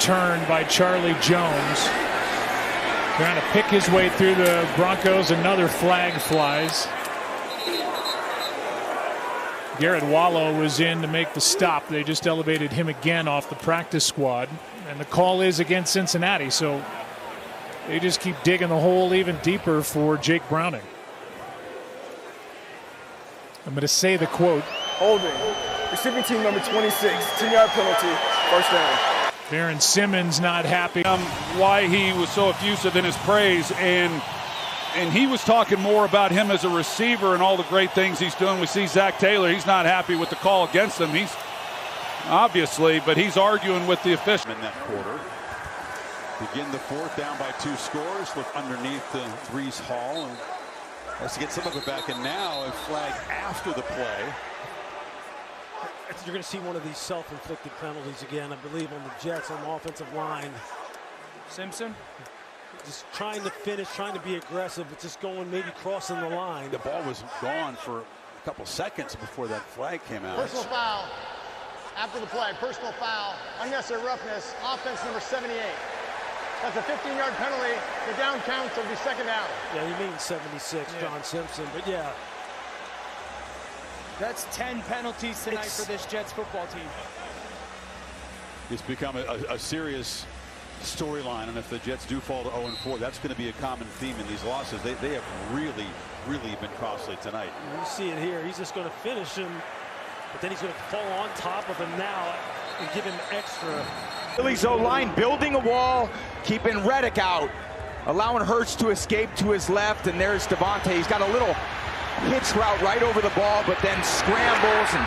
Turn by Charlie Jones. Trying to pick his way through the Broncos. Another flag flies. Garrett Wallow was in to make the stop. They just elevated him again off the practice squad. And the call is against Cincinnati. So they just keep digging the hole even deeper for Jake Browning. I'm going to say the quote. Holding. Receiving team number 26. 10-yard penalty. First down. Aaron Simmons not happy. Why he was so effusive in his praise, and he was talking more about him as a receiver and all the great things he's doing. We see Zach Taylor. He's not happy with the call against him. He's obviously, but he's arguing with the official. In that quarter. Begin the fourth down by 2 scores. Look underneath Brees Hall and has to get some of it back. And now a flag after the play. You're going to see one of these self-inflicted penalties again, I believe, on the Jets on the offensive line. Simpson just trying to finish, trying to be aggressive, but just going, maybe crossing the line. The ball was gone for a couple seconds before that flag came out. Personal foul after the play. Personal foul. Unnecessary roughness. Offense number 78. That's a 15-yard penalty. The down counts will be second down. Yeah, he means 76, yeah. John Simpson, but yeah. That's 10 penalties tonight for this Jets football team. It's become a serious storyline, and if the Jets do fall to 0-4, that's going to be a common theme in these losses. They have really been costly tonight. You see it here. He's just going to finish him, but then he's going to fall on top of him now and give him extra. Philly's O-line building a wall, keeping Reddick out, allowing Hurts to escape to his left, and there's Devontae. He's got a little hitch route right over the ball, but then scrambles and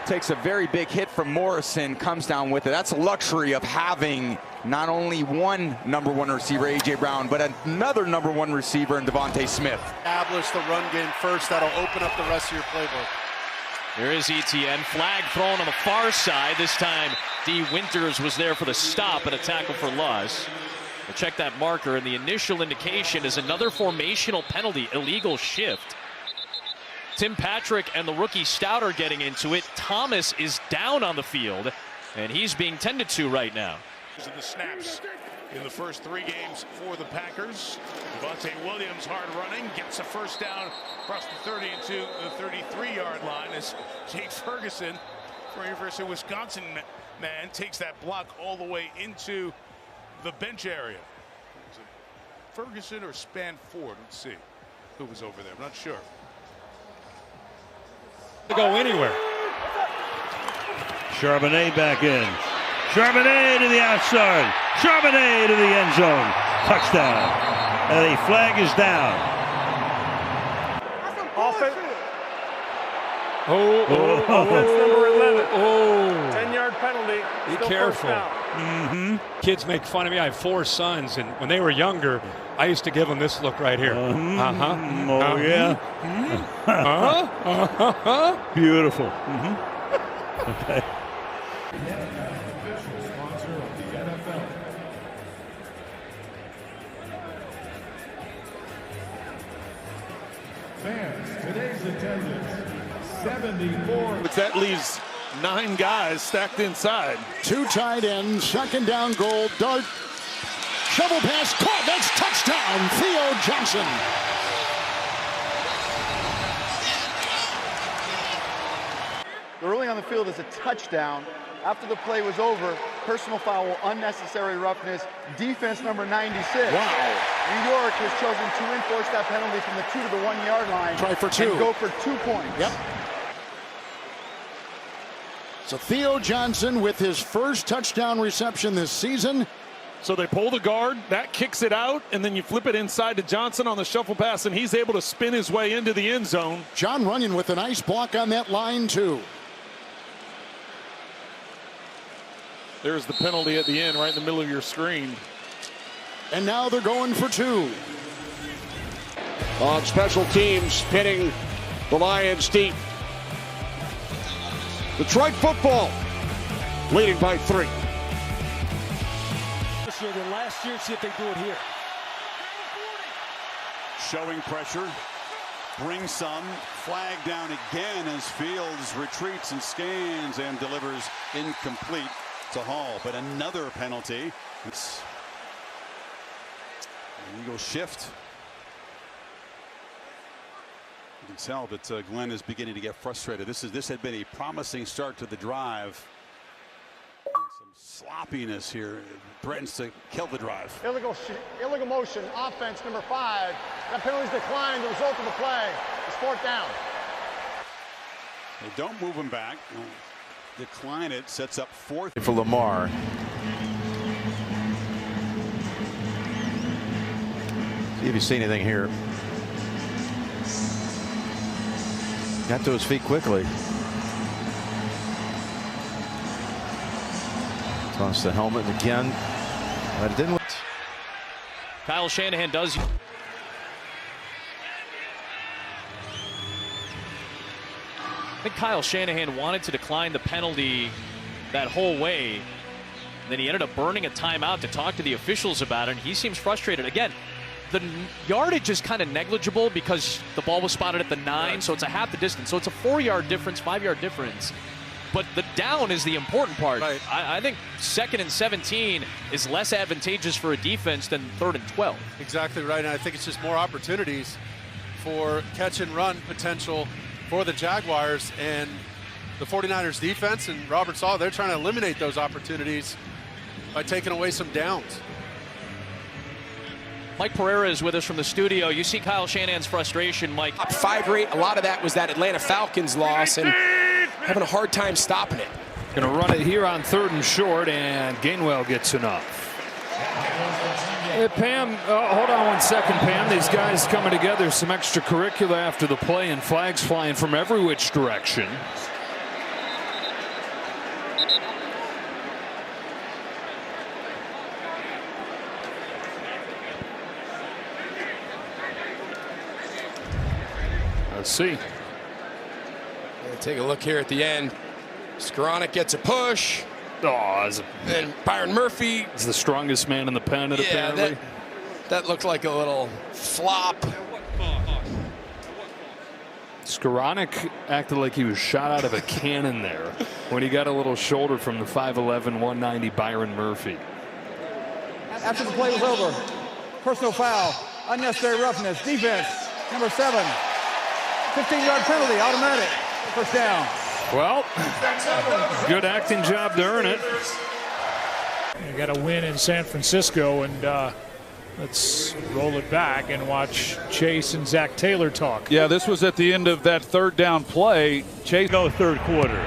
takes a very big hit from Morrison, comes down with it. That's a luxury of having not only one number 1 receiver, A.J. Brown, but another number 1 receiver in Devontae Smith. Establish the run game first. That'll open up the rest of your playbook. There is ETN. Flag thrown on the far side. This time, D. Winters was there for the stop and a tackle for loss. We'll check that marker, and the initial indication is another formational penalty, illegal shift. Tim Patrick and the rookie Stouter getting into it. Thomas is down on the field, and he's being tended to right now. The snaps in the first 3 games for the Packers. Devontae Williams hard running, gets a first down across the 30 to the 33-yard line as Jake Ferguson, for University of Wisconsin man, takes that block all the way into the bench area. Was it Ferguson or Spanford? Let's see who was over there. I'm not sure. To go anywhere. Charbonnet back in. Charbonnet to the outside. Charbonnet to the end zone. Touchdown. And the flag is down. Offense. Offense number 11. 10-yard penalty. Be careful. Kids make fun of me. I have 4 sons, and when they were younger, I used to give them this look right here. Oh, yeah. Beautiful. Okay. Fans, today's attendance, 74. But that leaves 9 guys stacked inside. 2 tight ends, second down goal, dart, shovel pass, caught, that's touchdown, Theo Johnson. The ruling on the field is a touchdown. After the play was over, personal foul, unnecessary roughness, defense number 96. Wow. New York has chosen to enforce that penalty from the 2 to the 1 yard line. Try for 2. And go for 2 points. Yep. So Theo Johnson with his first touchdown reception this season. So they pull the guard, that kicks it out, and then you flip it inside to Johnson on the shuffle pass, and he's able to spin his way into the end zone. John Runyon with a nice block on that line, too. There's the penalty at the end, right in the middle of your screen. And now they're going for 2. On special teams, pinning the Lions deep. Detroit football leading by 3. This year than last year, see if they do it here. Showing pressure, brings some, flag down again as Fields retreats and scans and delivers incomplete. to Hall, but another penalty. It's an Eagle shift. You can tell that Glenn is beginning to get frustrated. This had been a promising start to the drive. Some sloppiness here. It threatens to kill the drive. Illegal motion, offense number 5. That penalty's declined. The result of the play is 4th down. They don't move him back. Decline it, sets up 4th. For Lamar. See if you see anything here. Got to his feet quickly. Toss the helmet again. But it didn't. Kyle Shanahan does. I think Kyle Shanahan wanted to decline the penalty that whole way. Then he ended up burning a timeout to talk to the officials about it. And he seems frustrated. Again, the yardage is kind of negligible because the ball was spotted at the 9, so it's a half the distance. So it's a 4-yard difference, 5-yard difference. But the down is the important part. Right. I think 2nd and 17 is less advantageous for a defense than 3rd and 12. Exactly right, and I think it's just more opportunities for catch and run potential for the Jaguars, and the 49ers defense and Robert Saleh, they're trying to eliminate those opportunities by taking away some downs. Mike Pereira is with us from the studio. You see Kyle Shanahan's frustration, Mike. 5 rate, a lot of that was that Atlanta Falcons loss and having a hard time stopping it. Going to run it here on 3rd and short, and Gainwell gets enough. Hey, Pam, hold on 1 second, Pam. These guys coming together, some extracurricular after the play, and flags flying from every which direction. Let's see. Take a look here at the end. Skirmishes gets a push. Oh, and Byron Murphy is the strongest man in the pen, apparently. That looked like a little flop. Skirmishes acted like he was shot out of a cannon there when he got a little shoulder from the 5'11", 190 Byron Murphy. After the play was over, personal foul, unnecessary roughness, defense, number 7, 15-yard penalty, automatic, 1st down. Well, good acting job to earn it. You got a win in San Francisco, and let's roll it back and watch Chase and Zach Taylor talk. Yeah, this was at the end of that 3rd down play. Chase. Go 3rd quarter.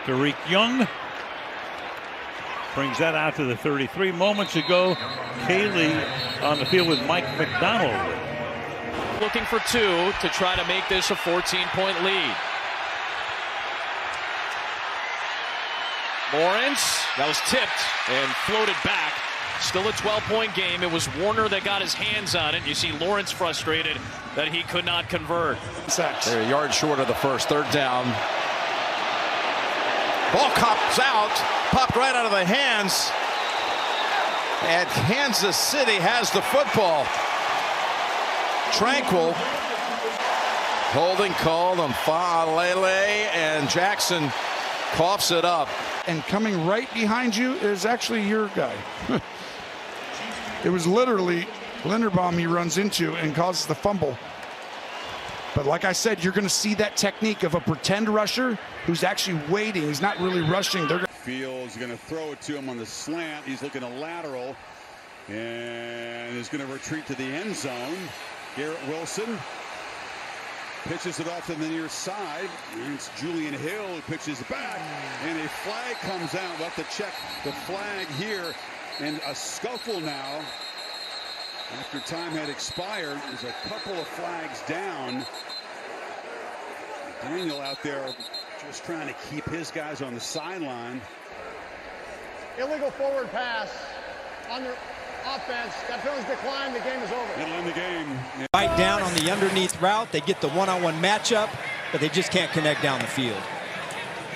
Tariq Young brings that out to the 33. Moments ago, Kaylee on the field with Mike McDonald. Looking for 2 to try to make this a 14-point lead. Lawrence, that was tipped and floated back. Still a 12-point game. It was Warner that got his hands on it. You see Lawrence frustrated that he could not convert. They're a yard short of the first. 3rd down. Ball comes out, popped right out of the hands. And Kansas City has the football. Tranquil. Holding called on Falele, and Jackson coughs it up. And coming right behind you is actually your guy. It was literally Linderbaum he runs into and causes the fumble. But like I said, you're going to see that technique of a pretend rusher who's actually waiting. He's not really rushing. Fields going to throw it to him on the slant. He's looking a lateral and is going to retreat to the end zone. Garrett Wilson pitches it off to the near side. And it's Julian Hill who pitches back, and a flag comes out. We'll have to check the flag here, and a scuffle now. After time had expired, there's a couple of flags down. Daniel out there just trying to keep his guys on the sideline. Illegal forward pass on the offense. That penalty's declined. The game is over. It'll end the game. Right down on the underneath route. They get the one-on-one matchup, but they just can't connect down the field.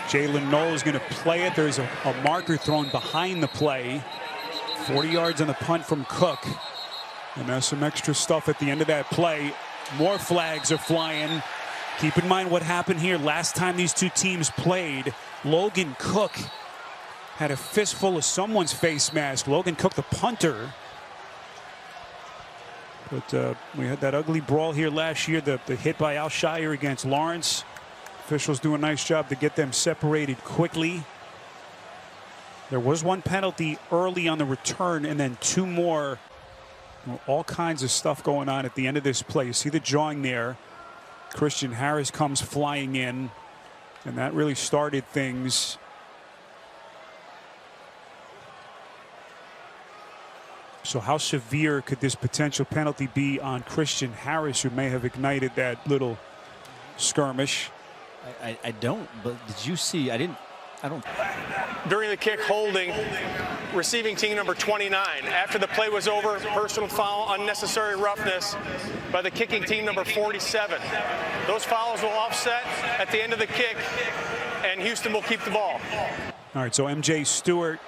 Jalen Noel is going to play it. There's a marker thrown behind the play. 40 yards on the punt from Cook. And there's some extra stuff at the end of that play. More flags are flying. Keep in mind what happened here last time these two teams played. Logan Cook had a fistful of someone's face mask. Logan Cook, the punter. But we had that ugly brawl here last year, the hit by Al Shire against Lawrence. Officials do a nice job to get them separated quickly. There was one penalty early on the return and then two more. All kinds of stuff going on at the end of this play. You see the jawing there. Christian Harris comes flying in, and that really started things. So how severe could this potential penalty be on Christian Harris, who may have ignited that little skirmish? I don't, but did you see? I don't. During the kick, holding receiving team number 29. After the play was over, personal foul, unnecessary roughness by the kicking team number 47. Those fouls will offset at the end of the kick, and Houston will keep the ball. All right, so MJ Stewart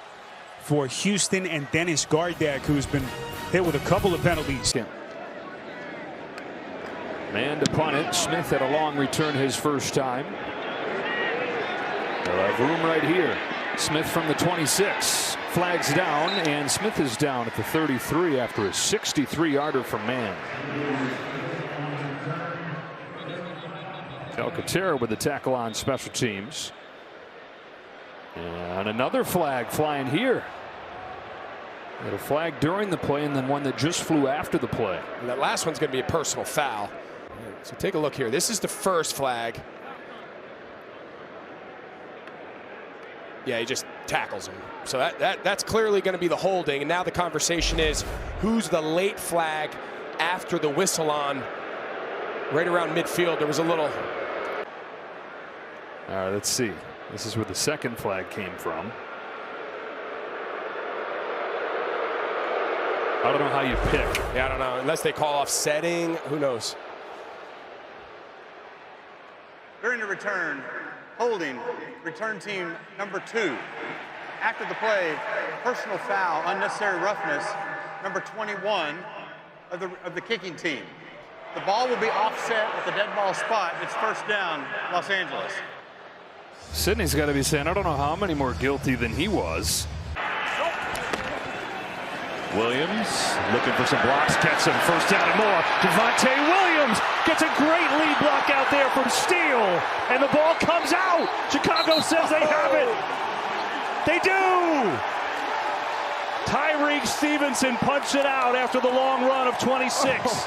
for Houston and Dennis Gardeck, who's been hit with a couple of penalties. Man to punt it. Smith had a long return his first time. They'll have room right here. Smith from the 26. Flags down, and Smith is down at the 33 after a 63-yarder from Mann. Alcantara with the tackle on special teams. And another flag flying here. Had a flag during the play and then one that just flew after the play. And that last one's going to be a personal foul. So take a look here. This is the first flag. Yeah, he just tackles him. So that's clearly going to be the holding. And now the conversation is, who's the late flag after the whistle on right around midfield? There was a little. All right, let's see. This is where the second flag came from. I don't know how you pick. Yeah, I don't know. Unless they call offsetting, who knows? During the return, holding return team number 2. After the play, personal foul, unnecessary roughness, number 21 of the kicking team. The ball will be offset at the dead ball spot. It's first down, Los Angeles. Sidney's got to be saying, I don't know how many more guilty than he was. Williams looking for some blocks, gets him first down and more. Javonte Williams gets a great lead block out there from Steele, and the ball comes out. Chicago says they have it. They do. Tyreek Stevenson punched it out after the long run of 26.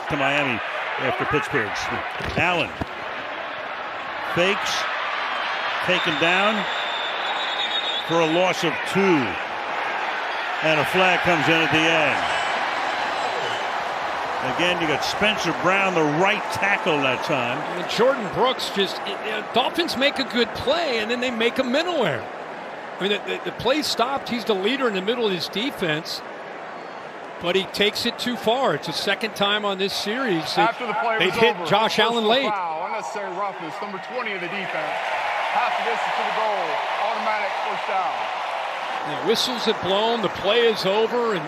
To Miami after Pittsburgh's. Allen fakes, taken down for a loss of 2. And a flag comes in at the end. Again, you got Spencer Brown, the right tackle that time. And Jordan Brooks just, Dolphins make a good play, and then they make a mental error. I mean, the play stopped. He's the leader in the middle of his defense, but he takes it too far. It's the second time on this series After the play they've was hit over, Josh Allen late. Foul, unnecessary roughness, number 20 of the defense. Half the distance to the goal, automatic first down. The whistles have blown, the play is over, and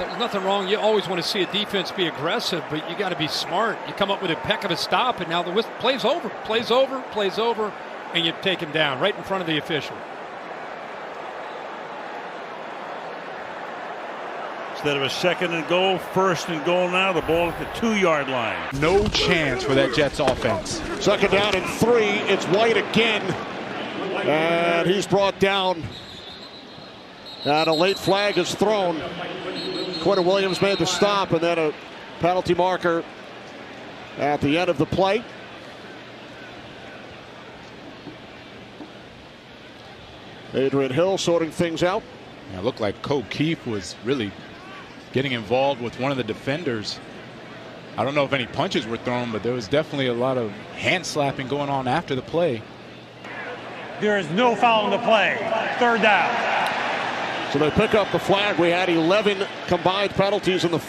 there's nothing wrong. You always want to see a defense be aggressive, but you got to be smart. You come up with a heck of a stop, and now the play's over, and you take him down right in front of the official. Instead of a second and goal, first and goal now. The ball at the 2-yard line. No chance for that Jets offense. Second down and 3. It's White again. And he's brought down. And a late flag is thrown. Quentin Williams made the stop, and then a penalty marker at the end of the play. Adrian Hill sorting things out. It looked like Cole Keefe was really getting involved with one of the defenders. I don't know if any punches were thrown, but there was definitely a lot of hand slapping going on after the play. There is no foul on the play. Third down. So they pick up the flag. We had 11 combined penalties in the first.